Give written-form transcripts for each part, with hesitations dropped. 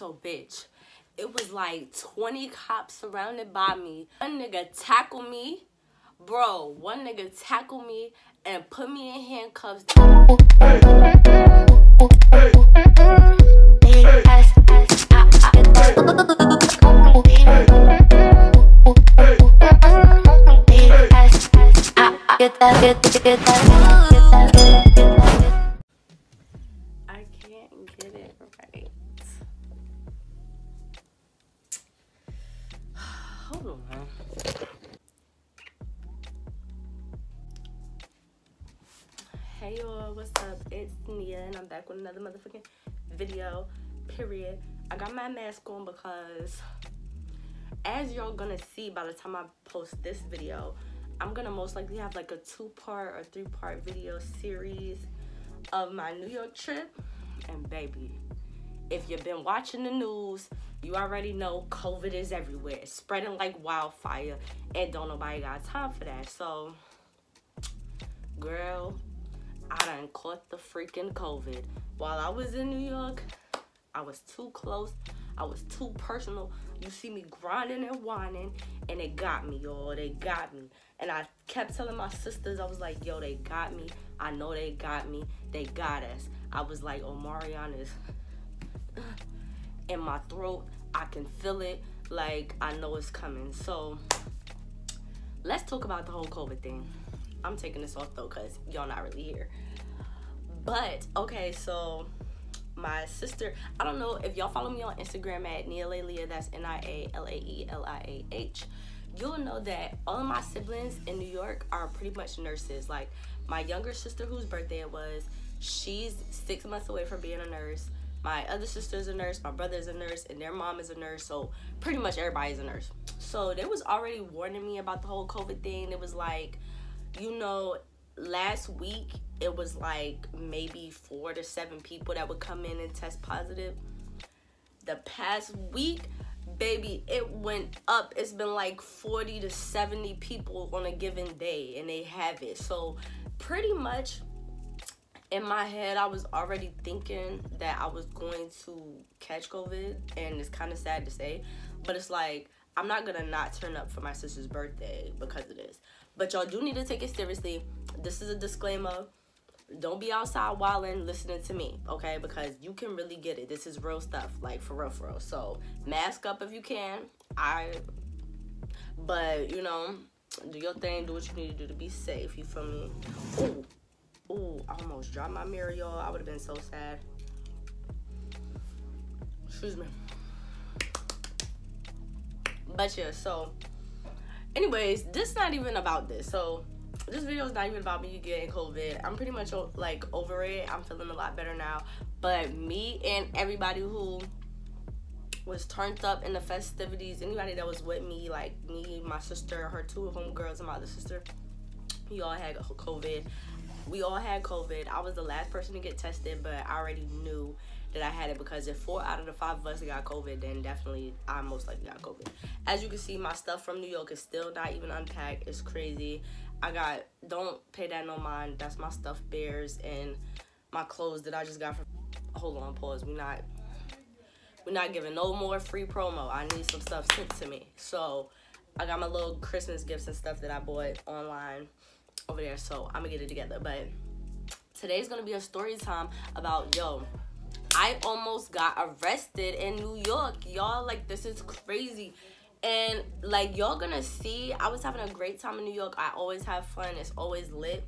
So, bitch, it was like 20 cops surrounded by me. One nigga tackled me. Bro, one nigga tackled me and put me in handcuffs. I can't get it right. Hold on. Hey y'all, what's up? It's Nia and I'm back with another motherfucking video, period. I got my mask on because as y'all gonna see by the time I post this video, I'm gonna most likely have like a 2-part or 3-part video series of my New York trip. And baby, if you've been watching the news, you already know COVID is everywhere. It's spreading like wildfire and don't nobody got time for that. So, girl, I done caught the freaking COVID. While I was in New York, I was too close. I was too personal. You see me grinding and whining, and they got me, y'all. They got me. And I kept telling my sisters, I was like, yo, they got me. I know they got me. They got us. I was like, oh, Mariana's in my throat. I can feel it. Like, I know it's coming. So, let's talk about the whole COVID thing. I'm taking this off, though, because y'all not really here. But, okay, so my sister, I don't know if y'all follow me on Instagram at Nialaeliah, that's Nialaeliah. You'll know that all of my siblings in New York are pretty much nurses. Like, my younger sister, whose birthday it was, she's 6 months away from being a nurse. My other sister's a nurse, my brother's a nurse, and their mom is a nurse. So pretty much everybody's a nurse. So they was already warning me about the whole COVID thing. It was like, you know, last week it was like maybe 4 to 7 people that would come in and test positive. The past week, baby, it went up. It's been like 40 to 70 people on a given day, and they have it. So pretty much in my head, I was already thinking that I was going to catch COVID, and it's kind of sad to say, but it's like, I'm not gonna not turn up for my sister's birthday because of this. But y'all do need to take it seriously. This is a disclaimer. Don't be outside wilding listening to me, okay? Because you can really get it. This is real stuff, like for real, for real. So mask up if you can. But you know, do your thing. Do what you need to do to be safe. You feel me? Ooh, I almost dropped my mirror, y'all. I would have been so sad. Excuse me. But yeah, so anyways, this is not even about this. So this video is not even about me getting COVID. I'm pretty much like over it. I'm feeling a lot better now. But me and everybody who was turned up in the festivities, anybody that was with me, like me, my sister, her 2 homegirls, and my other sister, we all had COVID. We all had COVID. I was the last person to get tested, but I already knew that I had it because if 4 out of the 5 of us got COVID, then definitely I most likely got COVID. As you can see, my stuff from New York is still not even unpacked. It's crazy. Don't pay that no mind. That's my stuffed bears and my clothes that I just got from, hold on, pause. We're not giving no more free promo. I need some stuff sent to me. So I got my little Christmas gifts and stuff that I bought online over there, so I'm gonna get it together. But today's gonna be a story time about, yo, I almost got arrested in New York, y'all. Like, this is crazy. And like, y'all gonna see, I was having a great time in New York. I always have fun. It's always lit.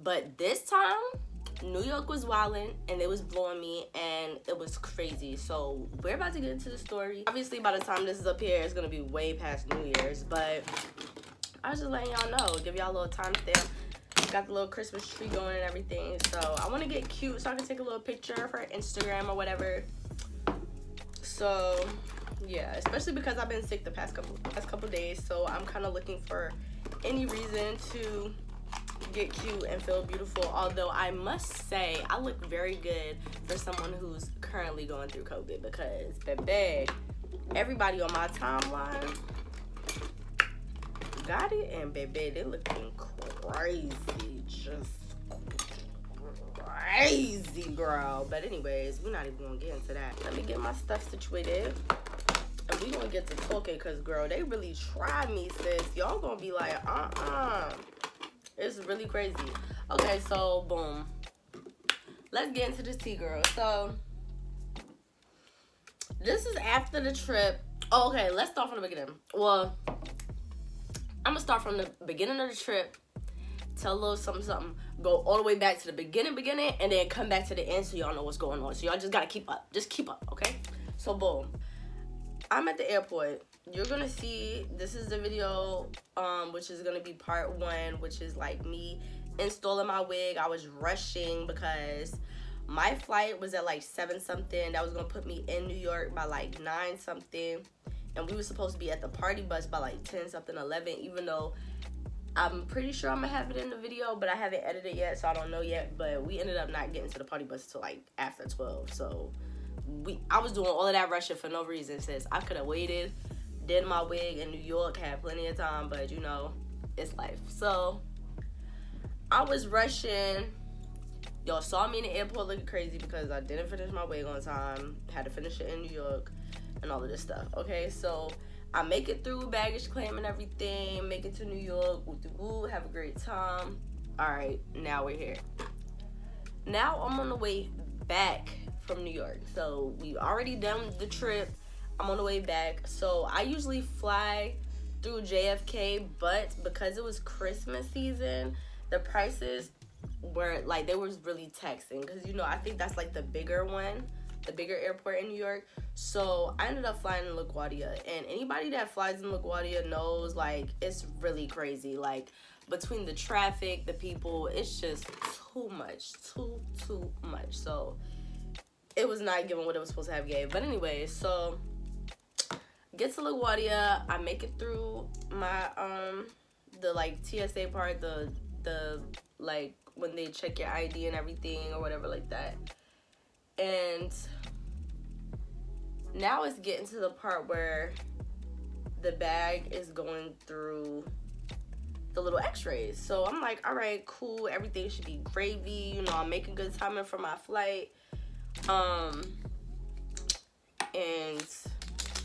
But this time, New York was wilding and it was blowing me, and it was crazy. So we're about to get into the story. Obviously, by the time this is up here, it's gonna be way past New Year's, but I was just letting y'all know, give y'all a little time stamp. Got the little Christmas tree going and everything. So I want to get cute so I can take a little picture for Instagram or whatever. So yeah, especially because I've been sick the past couple days. So I'm kind of looking for any reason to get cute and feel beautiful. Although I must say, I look very good for someone who's currently going through COVID, because baby, everybody on my timeline got it, and baby, they looking crazy, just crazy, girl. But anyways, we're not even gonna get into that. Let me get my stuff situated. And we gonna get to talking, cause girl, they really tried me, sis. Y'all gonna be like, It's really crazy. Okay, so boom. Let's get into this tea, girl. So this is after the trip. Oh, okay, let's start from the beginning. Well, I'm gonna start from the beginning of the trip, tell a little something, go all the way back to the beginning, and then come back to the end so y'all know what's going on. So y'all just gotta keep up. Just keep up, okay? So boom. I'm at the airport. You're gonna see, this is the video, which is gonna be part 1, which is like me installing my wig. I was rushing because my flight was at like 7 something. That was gonna put me in New York by like 9 something. And we were supposed to be at the party bus by like 10 something, 11, even though I'm pretty sure I'm gonna have it in the video, but I haven't edited yet, so I don't know yet. But we ended up not getting to the party bus until like after 12. So I was doing all of that rushing for no reason, sis. I could have waited, did my wig in New York, had plenty of time, but you know, it's life. So I was rushing. Y'all saw me in the airport looking crazy because I didn't finish my wig on time. Had to finish it in New York and all of this stuff. Okay, so I make it through baggage claim and everything. Make it to New York. Woo, have a great time. All right, now we're here. Now I'm on the way back from New York. So we already done the trip. I'm on the way back. So I usually fly through JFK, but because it was Christmas season, the prices were like, they was really taxing, because you know, I think that's like the bigger one, the bigger airport in New York. So I ended up flying in LaGuardia, and anybody that flies in LaGuardia knows like it's really crazy. Like between the traffic, the people, it's just too much, too much. So it was not giving what it was supposed to have gave. But anyway, so get to LaGuardia. I make it through my the like TSA part, the like when they check your ID and everything or whatever like that. And now it's getting to the part where the bag is going through the little x-rays. So I'm like, all right, cool, everything should be gravy, you know, I'm making good timing for my flight. And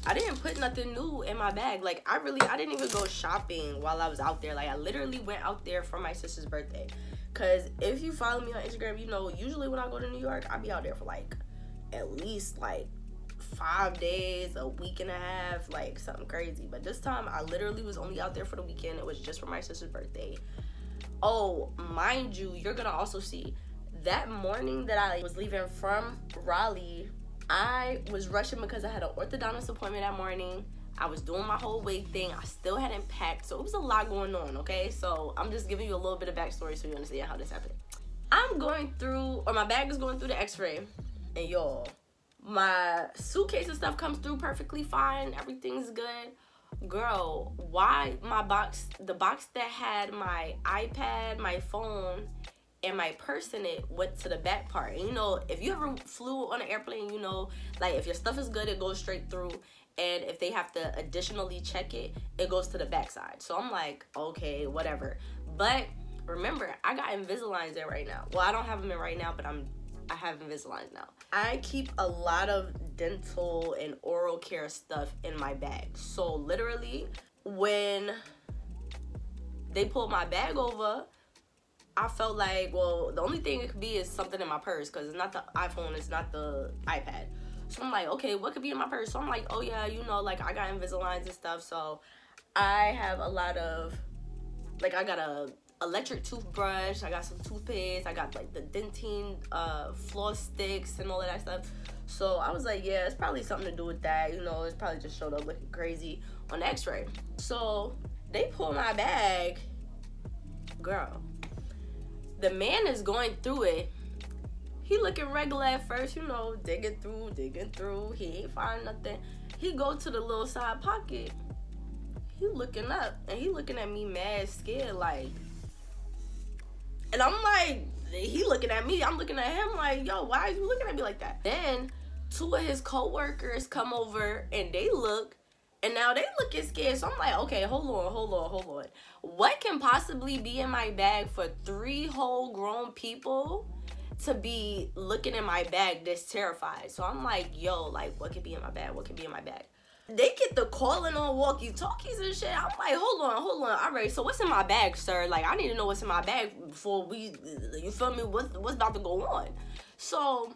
I didn't put nothing new in my bag. Like I didn't even go shopping while I was out there. Like I literally went out there for my sister's birthday. Cause if you follow me on Instagram, you know, usually when I go to New York, I be out there for like at least like 5 days, a week and a half, like something crazy. But this time I literally was only out there for the weekend. It was just for my sister's birthday. Oh, mind you, you're gonna also see that morning that I was leaving from Raleigh, I was rushing because I had an orthodontist appointment that morning. I was doing my whole wig thing. I still hadn't packed, so it was a lot going on, okay? So I'm just giving you a little bit of backstory so you understand how this happened. I'm going through, or my bag is going through the x-ray, and y'all, my suitcase and stuff comes through perfectly fine. Everything's good. Girl, why my box, the box that had my iPad, my phone, and my purse in it went to the back part. And you know, if you ever flew on an airplane, you know, like if your stuff is good, it goes straight through. And if they have to additionally check it, it goes to the back side. So I'm like, okay, whatever. But remember, I got Invisaligns in right now. Well, I don't have them in right now, but I have Invisaligns now. I keep a lot of dental and oral care stuff in my bag. So literally, when they pulled my bag over, I felt like, well, the only thing it could be is something in my purse, because it's not the iPhone, it's not the iPad. So I'm like, okay, what could be in my purse? So I'm like, oh yeah, you know, like I got Invisaligns and stuff. So I have a lot of, like I got a electric toothbrush, I got some toothpaste, I got like the Dentine floss sticks and all of that stuff. So I was like, yeah, it's probably something to do with that. You know, it's probably just showed up looking crazy on the x-ray. So they pull my bag, girl. The man is going through it. He looking regular at first, you know, digging through. He ain't find nothing. He go to the little side pocket. He looking up, and he looking at me mad scared, like. And I'm like, he looking at me. I'm looking at him like, yo, why are you looking at me like that? Then 2 of his co-workers come over, and they look, and now they looking scared. So I'm like, okay, hold on. What can possibly be in my bag for 3 whole grown people to be looking in my bag this terrified. So I'm like, yo, like, what could be in my bag? What could be in my bag? They get the calling on walkie-talkies and shit. I'm like, hold on. All right, so what's in my bag, sir? Like, I need to know what's in my bag before we, you feel me, what's about to go on. So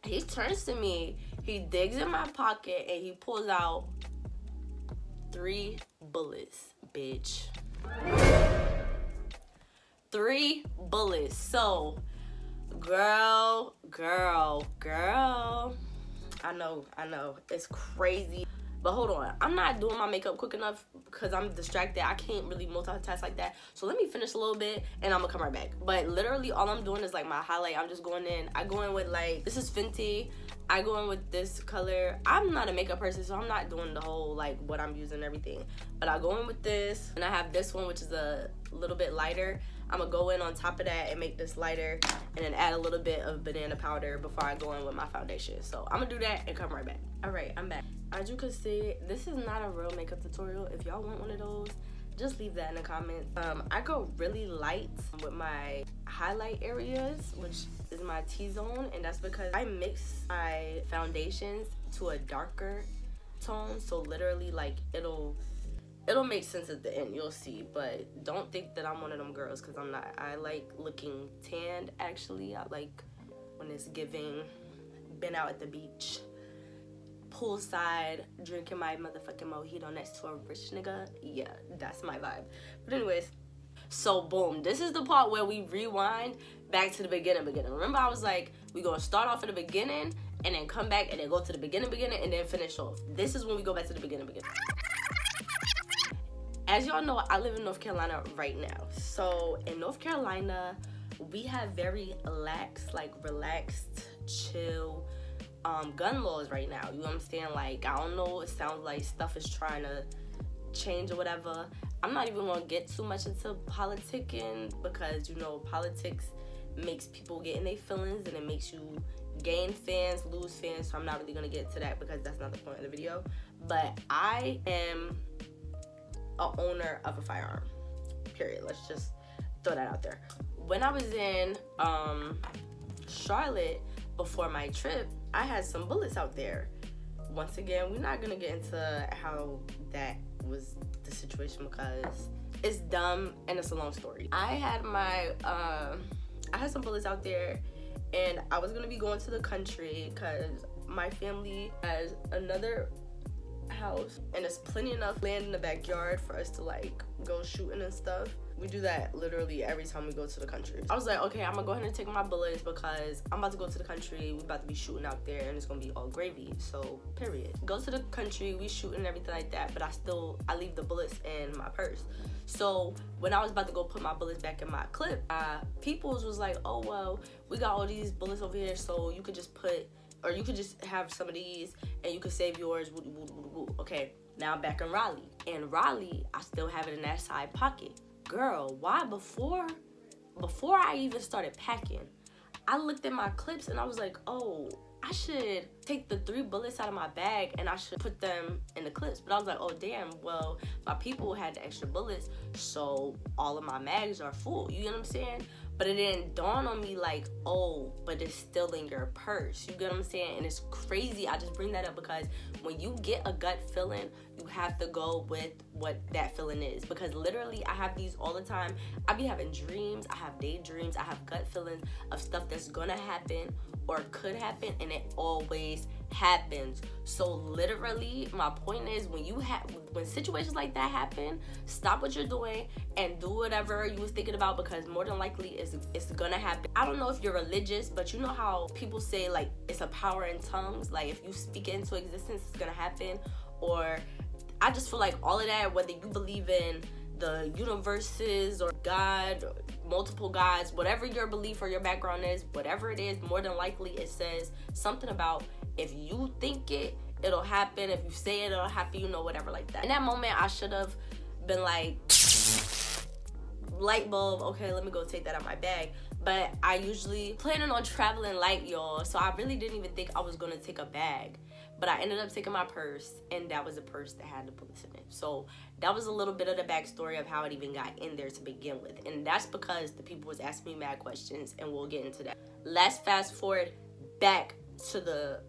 he turns to me, he digs in my pocket, and he pulls out 3 bullets, bitch. 3 bullets. So, girl, I know, it's crazy. But hold on, I'm not doing my makeup quick enough because I'm distracted. I can't really multitask like that. So let me finish a little bit and I'm gonna come right back. But literally all I'm doing is like my highlight. I'm just going in. I go in with like, this is Fenty. I go in with this color. I'm not a makeup person, so I'm not doing the whole like what I'm using and everything. But I go in with this, and I have this one, which is a little bit lighter. I'm gonna go in on top of that and make this lighter, and then add a little bit of banana powder before I go in with my foundation. So I'm gonna do that and come right back. All right, I'm back. As you can see, this is not a real makeup tutorial. If y'all want one of those, just leave that in the comments. I go really light with my highlight areas, which is my T-zone, and that's because I mix my foundations to a darker tone. So literally, like, it'll make sense at the end, you'll see. But don't think that I'm one of them girls, because I'm not. I like looking tanned, actually. I like when it's giving, been out at the beach, poolside, drinking my motherfucking mojito next to a rich nigga. Yeah, that's my vibe. But anyways, so boom, this is the part where we rewind back to the beginning. Remember, I was like, we gonna start off at the beginning and then come back and then go to the beginning and then finish off. This is when we go back to the beginning. As y'all know, I live in North Carolina right now. So in North Carolina, we have very relaxed, chill gun laws right now. You understand? Like, I don't know, it sounds like stuff is trying to change or whatever. I'm not even gonna get too much into politicking, because you know, politics makes people get in their feelings and it makes you gain fans, lose fans. So I'm not really gonna get to that because that's not the point of the video. But I am a owner of a firearm, period. Let's just throw that out there. When I was in Charlotte before my trip, I had some bullets out there. Once again, we're not gonna get into how that was the situation because it's dumb and it's a long story. I had some bullets out there, and I was gonna be going to the country because my family has another house and there's plenty enough land in the backyard for us to like go shooting and stuff. We do that literally every time we go to the country. I was like, okay, I'm gonna go ahead and take my bullets because I'm about to go to the country. We're about to be shooting out there and it's gonna be all gravy. So, period. Go to the country, we shooting and everything like that, but I leave the bullets in my purse. So, when I was about to go put my bullets back in my clip, peoples was like, oh, well, we got all these bullets over here, so you could just you could just have some of these and you could save yours. Okay, now I'm back in Raleigh. In Raleigh, I still have it in that side pocket. Girl, why before I even started packing, I looked at my clips and I was like, oh, I should take the 3 bullets out of my bag and I should put them in the clips. But I was like, oh damn, well, my people had the extra bullets, so all of my mags are full. You get what I'm saying? But it didn't dawn on me like, oh, but it's still in your purse. You get what I'm saying? And it's crazy. I just bring that up because when you get a gut feeling, you have to go with what that feeling is. Because literally, I have these all the time. I be having dreams. I have daydreams. I have gut feelings of stuff that's gonna happen or could happen, and it always happens. So literally, my point is, when situations like that happen, stop what you're doing and do whatever you was thinking about, because more than likely it's gonna happen. I don't know if you're religious, but you know how people say like it's a power in tongues, like if you speak it into existence, it's gonna happen. Or I just feel like all of that, whether you believe in the universes or God, or multiple gods, whatever your belief or your background is, whatever it is, more than likely it says something about if you think it, it'll happen. If you say it, it'll happen, you know, whatever like that. In that moment, I should have been like, light bulb, okay, let me go take that out of my bag. But I usually planning on traveling light, y'all, so I really didn't even think I was gonna take a bag. But I ended up taking my purse, and that was a purse that had the bullets in it. So that was a little bit of the backstory of how it even got in there to begin with. And that's because the people was asking me mad questions, and we'll get into that. Let's fast forward back to the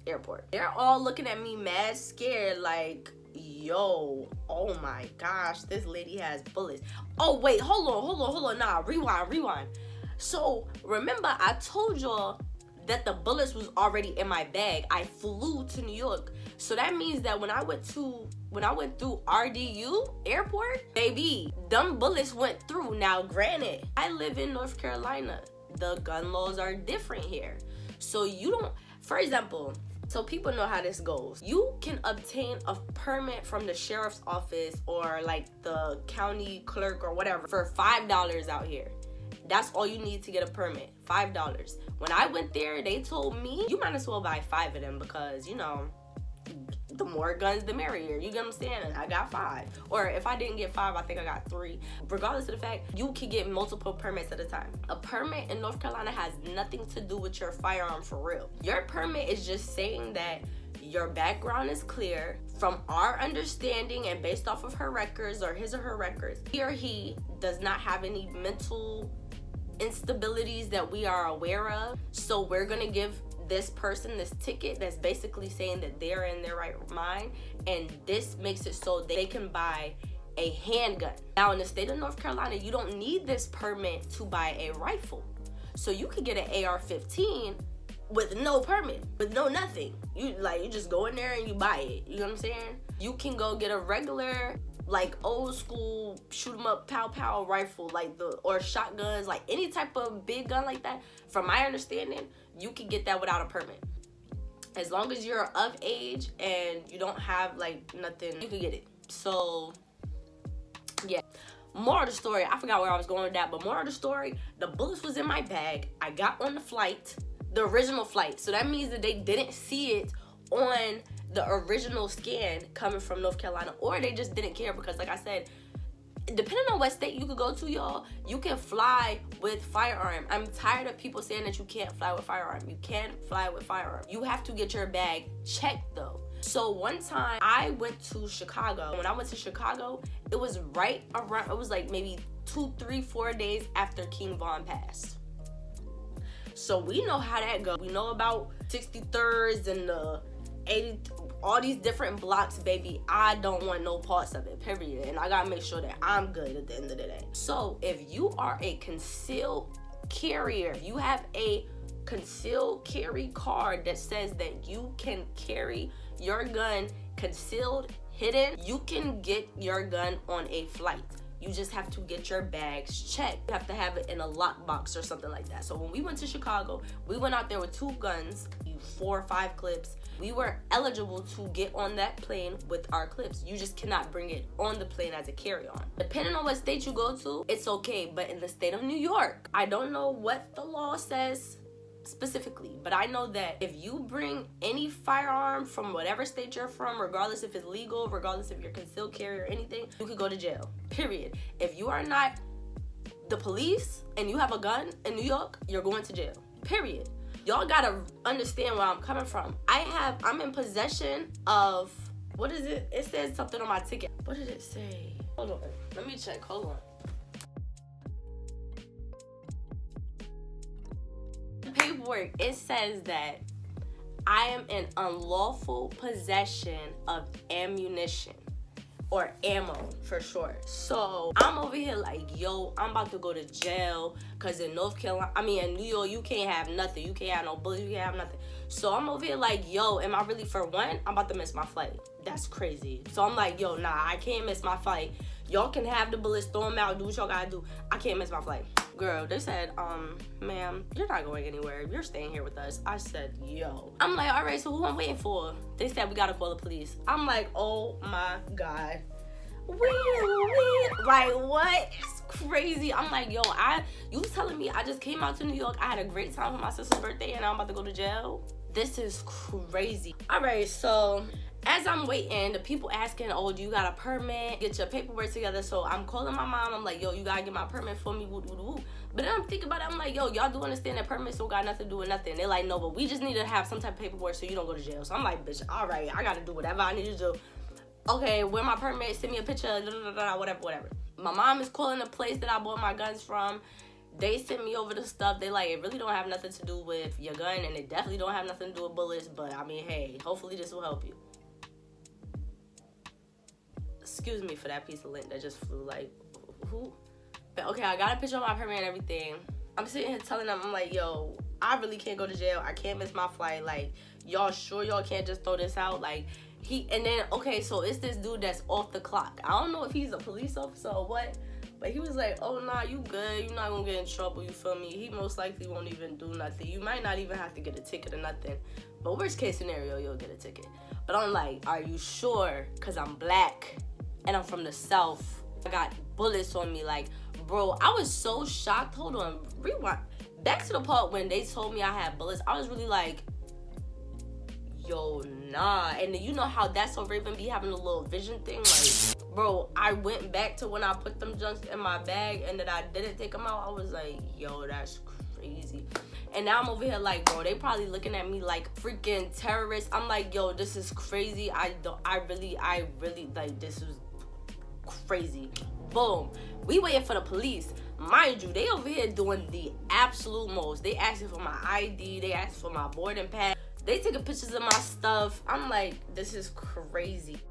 airport. They're all looking at me mad scared, like, yo, oh my gosh, this lady has bullets. Oh wait, hold on, nah, rewind. So remember, I told y'all that the bullets was already in my bag. I flew to New York, so that means that when I went through RDU airport, baby, them bullets went through. Now granted, I live in North Carolina. The gun laws are different here, so you don't, for example, so people know how this goes. You can obtain a permit from the sheriff's office or like the county clerk or whatever for $5 out here. That's all you need to get a permit, $5. When I went there, they told me, you might as well buy 5 of them because, you know, the more guns, the merrier. You get what I'm saying? And I got 5. Or if I didn't get 5, I think I got 3. Regardless of the fact, you can get multiple permits at a time. A permit in North Carolina has nothing to do with your firearm for real. Your permit is just saying that your background is clear. From our understanding and based off of her records or his or her records, he or he does not have any mental instabilities that we are aware of. So we're gonna give this person this ticket that's basically saying that they're in their right mind, and this makes it so they can buy a handgun. Now in the state of North Carolina, you don't need this permit to buy a rifle. So you could get an AR-15 with no permit, with no nothing. You just go in there and you buy it. You know what I'm saying? You can go get a regular, like old school shoot 'em up pow rifle, like or shotguns, like any type of big gun like that. From my understanding, you can get that without a permit. As long as you're of age and you don't have like nothing, you can get it. So yeah, more of the story, I forgot where I was going with that, but more of the story, the bullets was in my bag. I got on the flight, the original flight. So that means that they didn't see it on the original scan coming from North Carolina, or they just didn't care because, like I said, depending on what state you could go to, y'all, you can fly with firearm. I'm tired of people saying that you can't fly with firearm. You can fly with firearm. You have to get your bag checked though. So one time I went to Chicago. When I went to Chicago, it was right around, it was like maybe 2, 3, 4 days after King Von passed. So we know how that goes. We know about 63rds and the 80, all these different blocks, baby. I don't want no parts of it, period. And I gotta make sure that I'm good at the end of the day. So if you are a concealed carrier, you have a concealed carry card that says that you can carry your gun concealed, hidden, you can get your gun on a flight. You just have to get your bags checked. You have to have it in a lockbox or something like that. So when we went to Chicago, we went out there with 2 guns, 4 or 5 clips. We were eligible to get on that plane with our clips. You just cannot bring it on the plane as a carry-on. Depending on what state you go to, it's okay. But in the state of New York, I don't know what the law says specifically, but I know that if you bring any firearm from whatever state you're from, regardless if it's legal, regardless if you're concealed carry or anything, you could go to jail, period. If you are not the police and you have a gun in New York, you're going to jail, period. Y'all gotta understand where I'm coming from. I'm in possession of, what is it? It says something on my ticket. What did it say? Hold on, let me check, hold on. Paperwork, it says that I am in unlawful possession of ammunition, or ammo for short. So I'm over here like, yo, I'm about to go to jail because in in New York, you can't have nothing. You can't have no bullets, you can't have nothing. So I'm over here like, yo, am I really, for one, I'm about to miss my flight. That's crazy. So I'm like, yo, nah, I can't miss my flight. Y'all can have the bullets, throw them out, do what y'all gotta do. I can't miss my flight. Girl, they said, ma'am, you're not going anywhere. You're staying here with us. I said, yo. I'm like, all right, so who I'm waiting for? They said, we gotta call the police. I'm like, oh my God. Like, what? It's crazy. I'm like, yo, you telling me I just came out to New York, I had a great time for my sister's birthday, and I'm about to go to jail? This is crazy. All right, so as I'm waiting, the people asking, oh, do you got a permit? Get your paperwork together. So I'm calling my mom. I'm like, yo, you gotta get my permit for me. Woo, woo, woo. But then I'm thinking about it. I'm like, yo, y'all do understand that permits don't got nothing to do with nothing. They're like, no, but we just need to have some type of paperwork so you don't go to jail. So I'm like, bitch, all right, I gotta do whatever I need to do. Okay, where my permit? Send me a picture, whatever. My mom is calling the place that I bought my guns from. They sent me over the stuff. They like, it really don't have nothing to do with your gun, and it definitely don't have nothing to do with bullets. But I mean, hey, hopefully this will help you. Excuse me for that piece of lint that just flew. Like, who? But okay, I got a picture of my permit and everything. I'm sitting here telling them, I'm like, yo, I really can't go to jail. I can't miss my flight. Like, y'all sure y'all can't just throw this out? Like, and then, okay, so it's this dude that's off the clock. I don't know if he's a police officer or what, but he was like, oh, nah, you good. You're not gonna get in trouble, you feel me? He most likely won't even do nothing. You might not even have to get a ticket or nothing. But worst case scenario, you'll get a ticket. But I'm like, are you sure? Because I'm black and I'm from the South. I got bullets on me. Like, bro, I was so shocked. Hold on, rewind. Back to the part when they told me I had bullets. I was really like, yo, nah. And then you know how that's so Raven be having a little vision thing? Like, bro, I went back to when I put them junks in my bag and that I didn't take them out. I was like, yo, that's crazy. And now I'm over here like, bro, they probably looking at me like freaking terrorists. I'm like, yo, this is crazy. I really, like, this is crazy. Boom. We waiting for the police. Mind you, they over here doing the absolute most. They asking for my ID. They asking for my boarding pass. They taking pictures of my stuff. I'm like, this is crazy.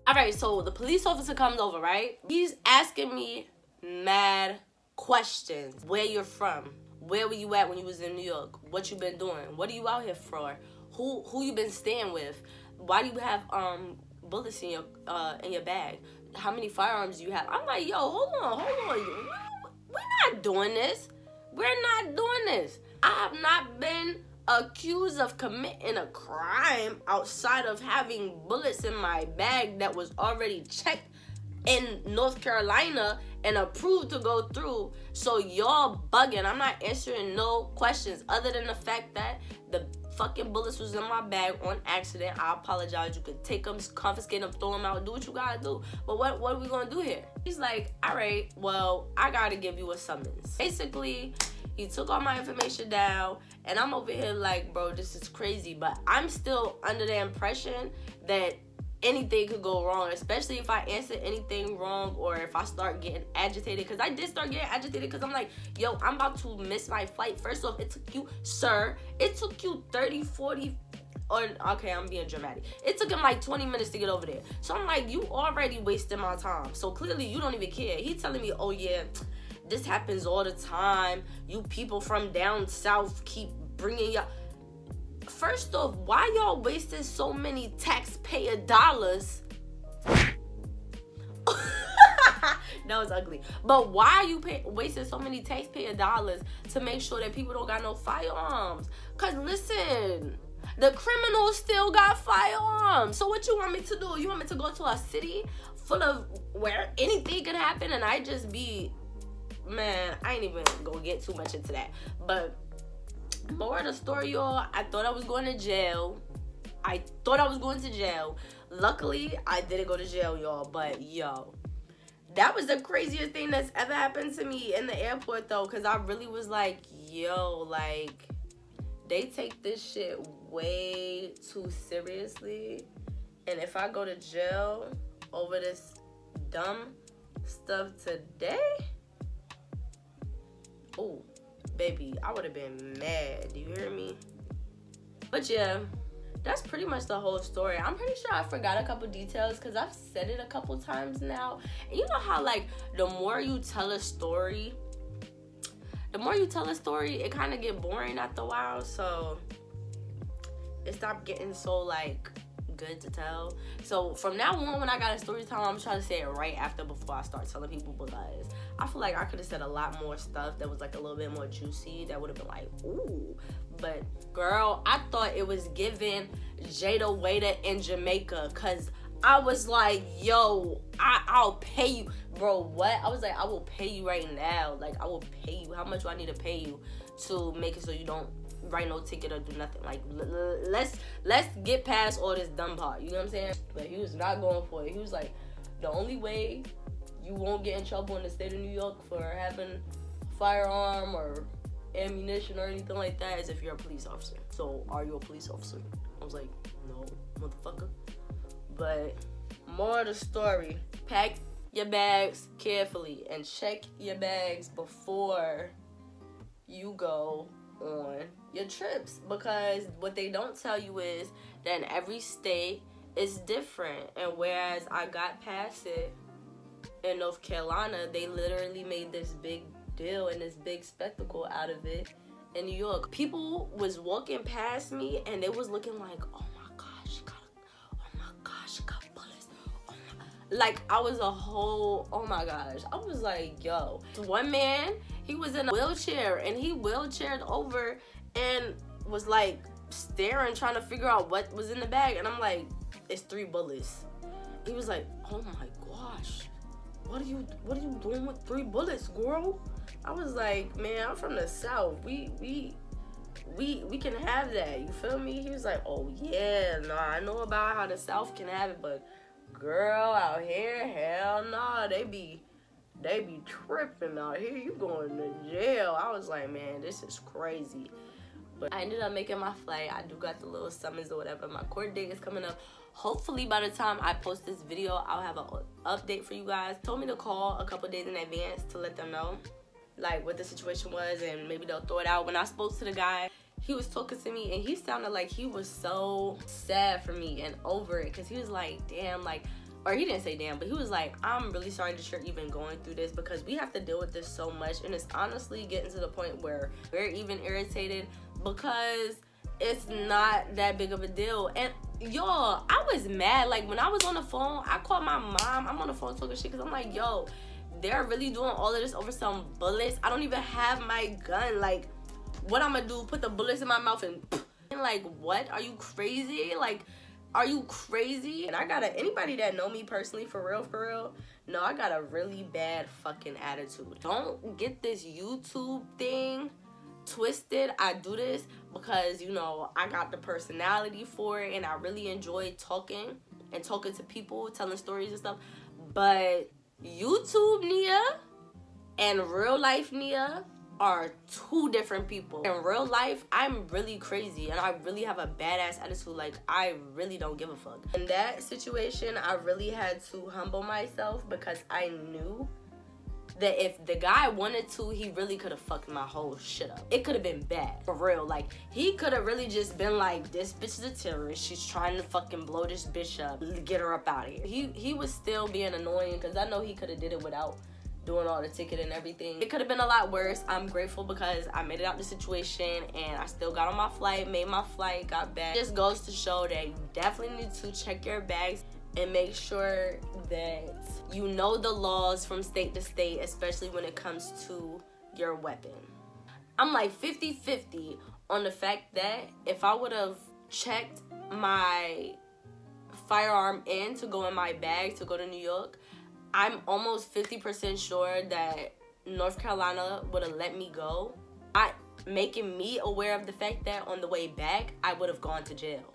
All right, so the police officer comes over, right? He's asking me mad questions. Where you're from? Where were you at when you was in New York? What you been doing? What are you out here for? Who you been staying with? Why do you have bullets in your bag? How many firearms do you have? I'm like, yo, hold on. We're not doing this. We're not doing this. I have not been accused of committing a crime outside of having bullets in my bag that was already checked in North Carolina and approved to go through. So y'all bugging. I'm not answering no questions other than the fact that the fucking bullets was in my bag on accident. I apologize. You could take them, confiscate them, throw them out, do what you gotta do. But what are we gonna do here? He's like, all right, well, I gotta give you a summons. Basically, he took all my information down, and I'm over here like, bro, this is crazy. But I'm still under the impression that anything could go wrong, especially if I answer anything wrong or if I start getting agitated. Because I did start getting agitated because I'm like, yo, I'm about to miss my flight. First off, it took you, sir, it took you 30, 40, or, okay, I'm being dramatic. It took him like 20 minutes to get over there. So I'm like, you already wasted my time. So clearly you don't even care. He telling me, oh yeah, this happens all the time. You people from down south keep bringing y'all. First off, why y'all wasting so many taxpayer dollars? That was ugly. But why are you wasting so many taxpayer dollars to make sure that people don't got no firearms? Because listen, the criminals still got firearms. So what you want me to do? You want me to go to a city full of where anything could happen and I just be, man, I ain't even gonna get too much into that. But more of the story, y'all, I thought I was going to jail. Luckily, I didn't go to jail, y'all. But, yo, that was the craziest thing that's ever happened to me in the airport, though. Because I really was like, yo, like, they take this shit way too seriously. And if I go to jail over this dumb stuff today, ooh, baby, I would have been mad. Do you hear me? But yeah, that's pretty much the whole story. I'm pretty sure I forgot a couple details because I've said it a couple times now. And you know how, like, the more you tell a story, it kind of get boring after a while. So it stopped getting so, like, good to tell. So from now on, when I got a story time, I'm trying to say it right after before I start telling people, because I feel like I could have said a lot more stuff that was like a little bit more juicy that would have been like, ooh. But girl, I thought it was giving Jada Waiter in Jamaica, because I was like, yo, I'll pay you. Bro, what? I was like, I will pay you right now. Like, I will pay you. How much do I need to pay you to make it so you don't write no ticket or do nothing? Like, let's get past all this dumb part. You know what I'm saying? But he was not going for it. He was like, the only way you won't get in trouble in the state of New York for having a firearm or ammunition or anything like that is if you're a police officer. So, are you a police officer? I was like, no, motherfucker. But more of the story. Packed your bags carefully and check your bags before you go on your trips, because what they don't tell you is that in every state is different. And whereas I got past it in North Carolina, they literally made this big deal and this big spectacle out of it in New York. People was walking past me and they was looking like, oh my gosh, you got bullets. Oh my. Like, I was a whole, oh my gosh. I was like, yo. One man, he was in a wheelchair and he wheelchaired over and was like staring, trying to figure out what was in the bag. And I'm like, it's 3 bullets. He was like, oh my gosh. What are you doing with 3 bullets, girl? I was like, man, I'm from the South. We can have that. You feel me? He was like, oh yeah, nah, I know about how the South can have it, but girl, out here, hell nah, they be tripping out here. You going to jail. I was like, man, this is crazy. But I ended up making my flight. I do got the little summons or whatever. My court date is coming up. Hopefully by the time I post this video, I'll have an update for you guys. Told me to call a couple days in advance to let them know like what the situation was, and maybe they'll throw it out. When I spoke to the guy, he was talking to me and he sounded like he was so sad for me and over it, because he was like, damn, like, or he didn't say damn, but he was like, I'm really sorry that you're even going through this, because we have to deal with this so much, and it's honestly getting to the point where we're even irritated because it's not that big of a deal. And y'all, I was mad. Like, when I was on the phone, I called my mom. I'm on the phone talking shit because I'm like, yo, they're really doing all of this over some bullets. I don't even have my gun. Like, what I'm gonna do, put the bullets in my mouth and like, what? Are you crazy? Like, are you crazy? And I got anybody that know me personally, for real, no, I got a really bad fucking attitude. Don't get this YouTube thing twisted. I do this because, you know, I got the personality for it and I really enjoy talking to people, telling stories and stuff. But YouTube Nia and real life Nia are 2 different people. In real life, I'm really crazy and I really have a badass attitude. Like, I really don't give a fuck. In that situation, I really had to humble myself, because I knew that if the guy wanted to, he really could have fucked my whole shit up. It could have been bad, for real. Like, he could have really just been like, this bitch is a terrorist. She's trying to fucking blow this bitch up. Get her up out of here. He was still being annoying, because I know he could have did it without doing all the ticket and everything. It could have been a lot worse. I'm grateful because I made it out the situation and I still got on my flight, made my flight, got back. It just goes to show that you definitely need to check your bags and make sure that you know the laws from state to state, especially when it comes to your weapon. I'm like 50-50 on the fact that if I would have checked my firearm in to go in my bag to go to New York, I'm almost 50% sure that North Carolina would have let me go. Making me aware of the fact that on the way back, I would have gone to jail.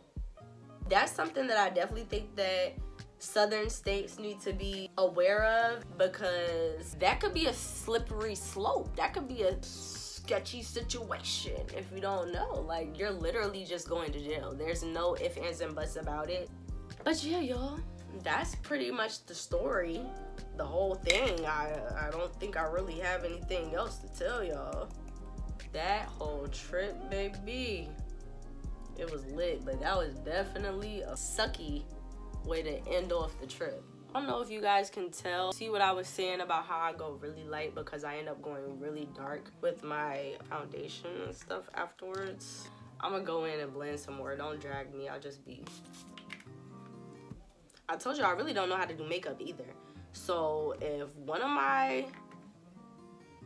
That's something that I definitely think that southern states need to be aware of, because that could be a slippery slope. That could be a sketchy situation if you don't know. Like, you're literally just going to jail. There's no ifs, ands, and buts about it. But yeah, y'all, that's pretty much the story, the whole thing. I don't think I really have anything else to tell y'all. That whole trip, baby, it was lit, but that was definitely a sucky way to end off the trip. I don't know if you guys can tell, see what I was saying about how I go really light because I end up going really dark with my foundation and stuff afterwards. I'm gonna go in and blend some more. Don't drag me, I'll just be... I told you I really don't know how to do makeup either. So if one of my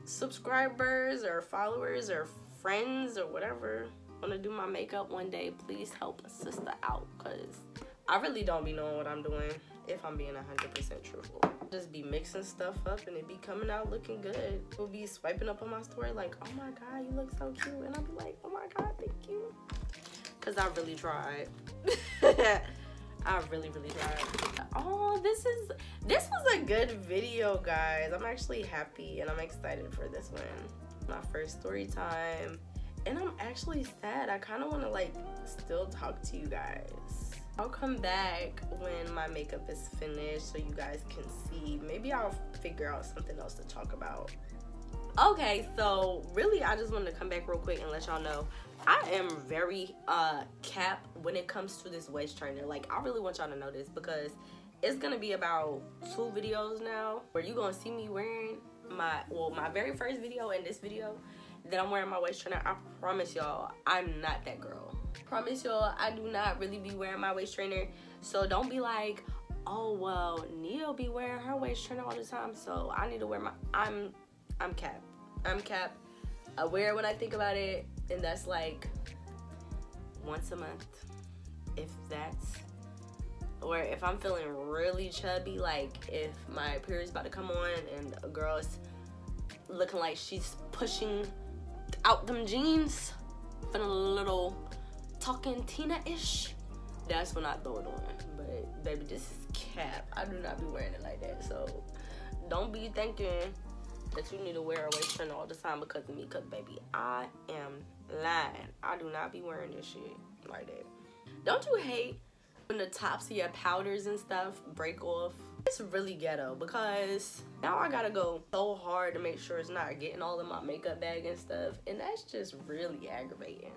subscribers or followers or friends or whatever want to do my makeup one day, please help a sister out, because I really don't be knowing what I'm doing, if I'm being 100% truthful. Just be mixing stuff up and it be coming out looking good. We'll be swiping up on my story like, oh my god, you look so cute, and I'll be like, oh my god, thank you, because I really tried. I really tried. Oh, this was a good video, guys. I'm actually happy and I'm excited for this one. My first story time, and I'm actually sad. I kind of want to like still talk to you guys. I'll come back when my makeup is finished so you guys can see. Maybe I'll figure out something else to talk about. Okay, so really I just wanted to come back real quick and let y'all know I am very cap when it comes to this waist trainer. Like, I really want y'all to know this because it's gonna be about 2 videos now where you gonna see me wearing my very first video and this video that I'm wearing my waist trainer. I promise y'all I'm not that girl. Promise y'all I do not really be wearing my waist trainer. So don't be like, oh well, Nia be wearing her waist trainer all the time, so I need to wear my I'm cap. I'm cap. I wear it when I think about it, and that's like once a month, if that's, or if I'm feeling really chubby, like if my period's about to come on and a girl's looking like she's pushing out them jeans, feeling a little talking Tina-ish, that's when I throw it on. But baby, this is cap. I do not be wearing it like that, so don't be thinking that you need to wear a waist trainer all the time because of me, because baby, I am lying. I do not be wearing this shit like that. Don't you hate when the tops of your powders and stuff break off? It's really ghetto because now I gotta go so hard to make sure it's not getting all in my makeup bag and stuff, and that's just really aggravating.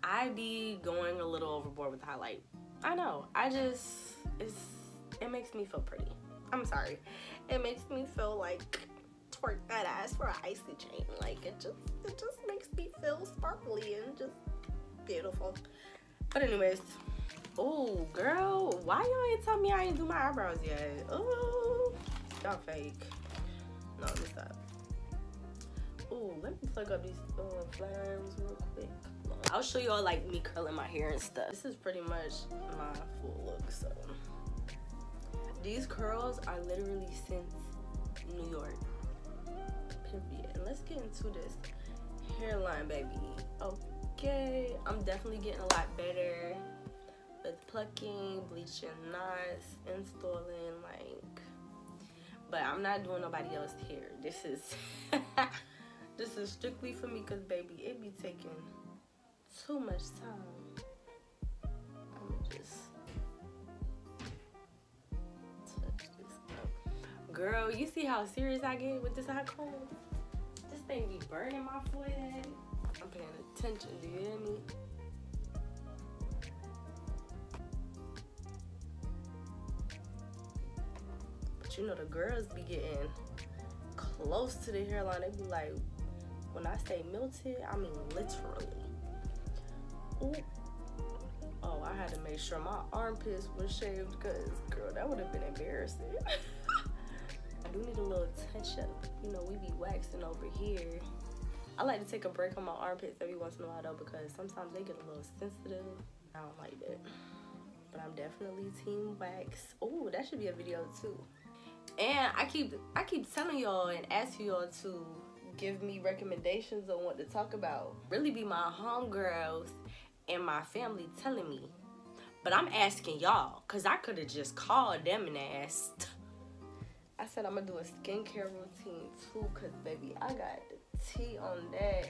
I be going a little overboard with the highlight. I know, it makes me feel pretty. I'm sorry. It makes me feel like twerk that ass for an icy chain. Like, it just makes me feel sparkly and just beautiful. But anyways, oh girl, why y'all ain't tell me I ain't do my eyebrows yet? Oh, y'all fake. No, let me stop. Oh, let me plug up these flares real quick. I'll show y'all like me curling my hair and stuff. This is pretty much my full look, so. These curls are literally since New York, period. And let's get into this hairline, baby. Okay, I'm definitely getting a lot better with plucking, bleaching knots, installing, like, but I'm not doing nobody else's hair. This is this is strictly for me, because baby, it be taking too much time. I'm just girl, you see how serious I get with this hot comb? This thing be burning my forehead. I'm paying attention, do you hear me? But you know the girls be getting close to the hairline. They be like, when I say melted, I mean literally. Ooh. Oh, I had to make sure my armpits were shaved because, girl, that would have been embarrassing. I do need a little touch up. You know, we be waxing over here. I like to take a break on my armpits every once in a while though, because sometimes they get a little sensitive. I don't like that. But I'm definitely team wax. Oh, that should be a video too. And I keep telling y'all and asking y'all to give me recommendations on what to talk about. Really be my homegirls and my family telling me. But I'm asking y'all, because I could have just called them and asked. I said I'm gonna do a skincare routine too, because baby, I got the tea on that.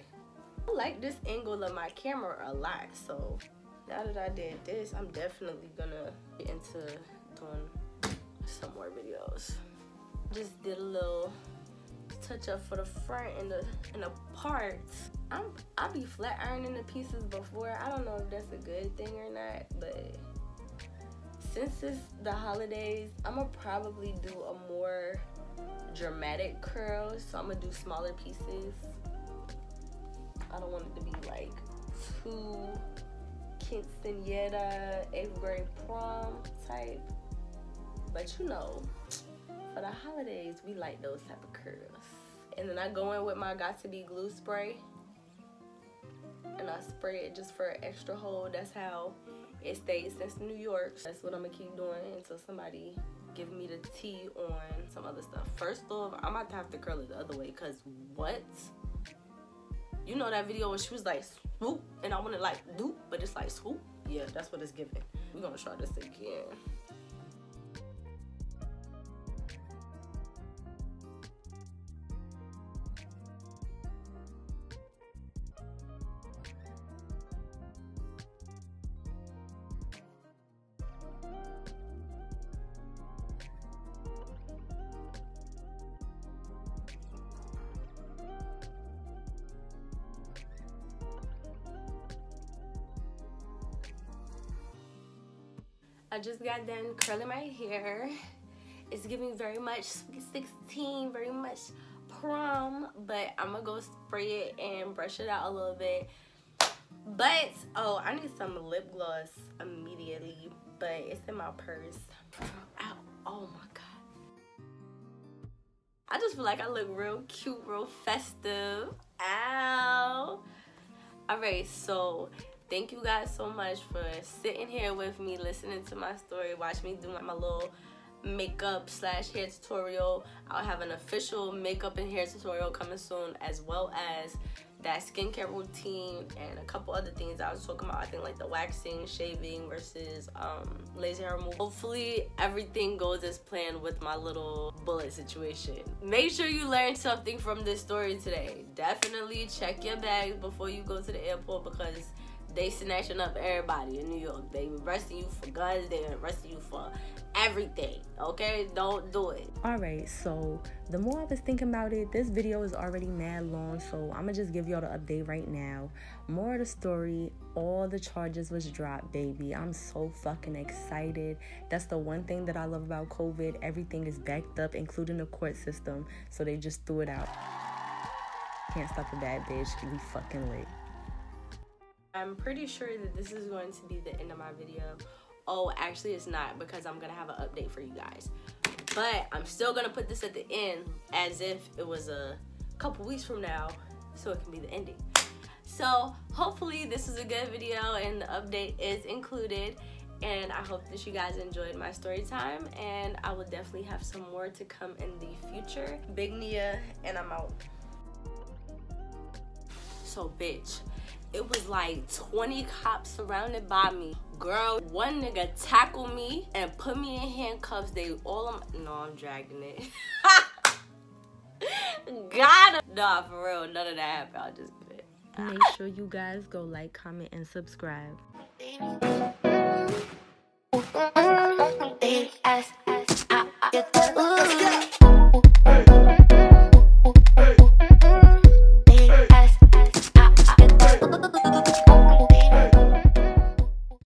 I like this angle of my camera a lot, so now that I did this, I'm definitely gonna get into doing some more videos. Just did a little touch up for the front and the parts. I be flat ironing the pieces before. I don't know if that's a good thing or not, but since it's the holidays, I'm gonna probably do a more dramatic curl, so I'm gonna do smaller pieces. I don't want it to be like too quinceañera, 8th grade prom type. But you know, for the holidays, we like those type of curls. And then I go in with my Got To Be glue spray, and I spray it just for an extra hold. That's how it stayed since New York. That's what I'm gonna keep doing until somebody give me the tea on some other stuff. First off, I'm about to have to curl it the other way, cause what? You know that video where she was like swoop, and I want to like doop, but it's like swoop? Yeah, that's what it's giving. We're gonna try this again. I just got done curling my hair. It's giving very much Sweet 16, very much prom, but I'm gonna go spray it and brush it out a little bit. But oh, I need some lip gloss immediately, but it's in my purse. Ow. Oh my god, I just feel like I look real cute, real festive. Ow. Alright, so thank you guys so much for sitting here with me, listening to my story, watch me do my little makeup / hair tutorial. I'll have an official makeup and hair tutorial coming soon, as well as that skincare routine and a couple other things I was talking about. I think like the waxing, shaving versus laser hair removal. Hopefully everything goes as planned with my little bullet situation. Make sure you learned something from this story today. Definitely check your bag before you go to the airport, because they snatching up everybody in New York. They arresting you for guns. They arresting you for everything. Okay, don't do it. Alright, so the more I was thinking about it, this video is already mad long, so I'm gonna just give y'all the update right now. More of the story, all the charges was dropped, baby. I'm so fucking excited. That's the one thing that I love about COVID. Everything is backed up, including the court system, so they just threw it out. Can't stop a bad bitch. We fucking lit. I'm pretty sure that this is going to be the end of my video. Oh, actually it's not, because I'm gonna have an update for you guys. But I'm still gonna put this at the end as if it was a couple weeks from now, so it can be the ending. So hopefully this is a good video and the update is included. And I hope that you guys enjoyed my story time, and I will definitely have some more to come in the future. Big Nia, and I'm out. So bitch, it was like 20 cops surrounded by me. Girl, one nigga tackled me and put me in handcuffs. They all no, I'm dragging it. Got him. Nah, for real, none of that happened. I'll just do it. Make sure you guys go like, comment, and subscribe.